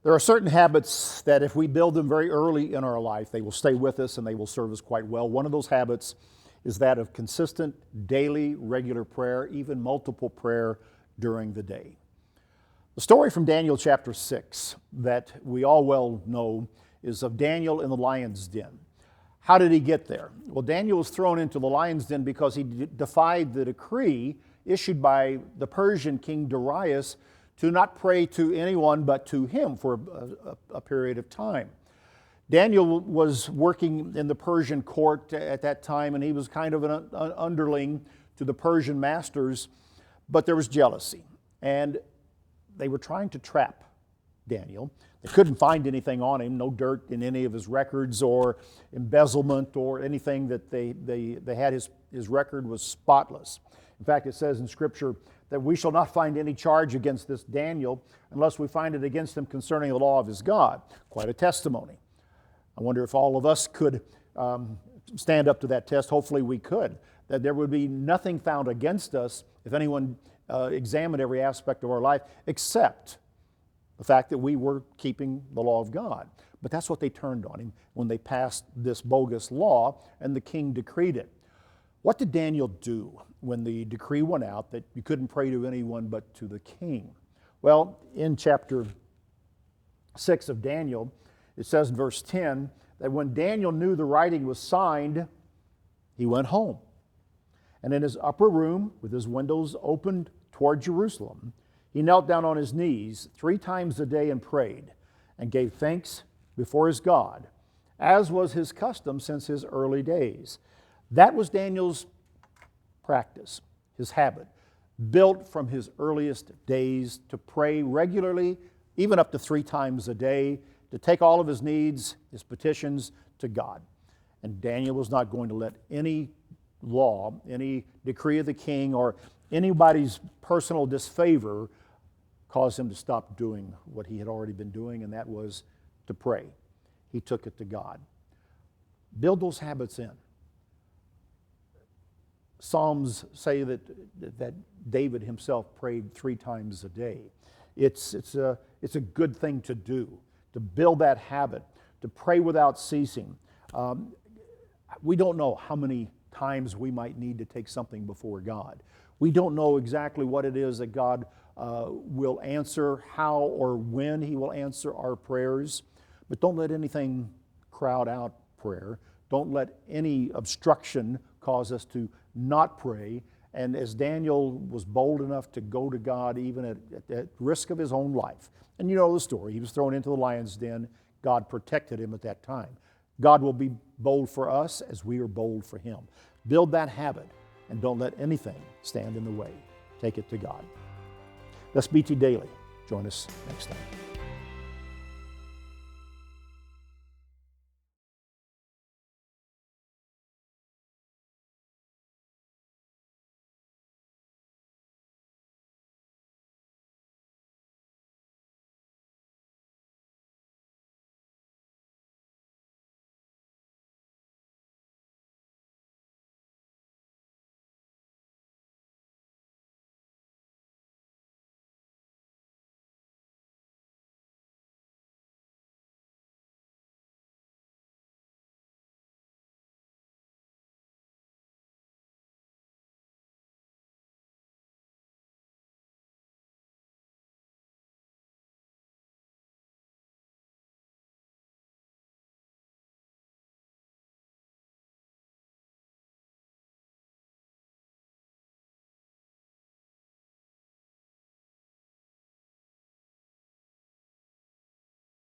There are certain habits that if we build them very early in our life, they will stay with us and they will serve us quite well. One of those habits is that of consistent, daily, regular prayer, even multiple prayer during the day. The story from Daniel chapter 6 that we all well know is of Daniel in the lion's den. How did he get there? Well, Daniel was thrown into the lion's den because he defied the decree issued by the Persian king Darius to not pray to anyone but to him for a period of time. Daniel was working in the Persian court at that time, and he was kind of an underling to the Persian masters, but there was jealousy, and they were trying to trap Daniel. They couldn't find anything on him, no dirt in any of his records or embezzlement or anything that they had. His record was spotless. In fact, it says in Scripture that we shall not find any charge against this Daniel unless we find it against him concerning the law of his God. Quite a testimony. I wonder if all of us could stand up to that test. Hopefully we could. That there would be nothing found against us if anyone examined every aspect of our life except the fact that we were keeping the law of God. But that's what they turned on him when they passed this bogus law and the king decreed it. What did Daniel do when the decree went out that you couldn't pray to anyone but to the king? Well, in chapter 6 of Daniel, it says in verse 10 that when Daniel knew the writing was signed, he went home. And in his upper room, with his windows opened toward Jerusalem, he knelt down on his knees 3 times a day and prayed and gave thanks before his God, as was his custom since his early days. That was Daniel's practice, his habit, built from his earliest days to pray regularly, even up to 3 times a day, to take all of his needs, his petitions to God. And Daniel was not going to let any law, any decree of the king, or anybody's personal disfavor cause him to stop doing what he had already been doing, and that was to pray. He took it to God. Build those habits in. Psalms say that David himself prayed 3 times a day. It's a good thing to do, to build that habit, to pray without ceasing. We don't know how many times we might need to take something before God. We don't know exactly what it is that God will answer, how or when He will answer our prayers. But don't let anything crowd out prayer. Don't let any obstruction cause us to not pray. And as Daniel was bold enough to go to God even at risk of his own life, and you know the story, he was thrown into the lion's den. God protected him at that time. God will be bold for us as we are bold for Him. Build that habit and don't let anything stand in the way. Take it to God. Let's be daily. Join us next time.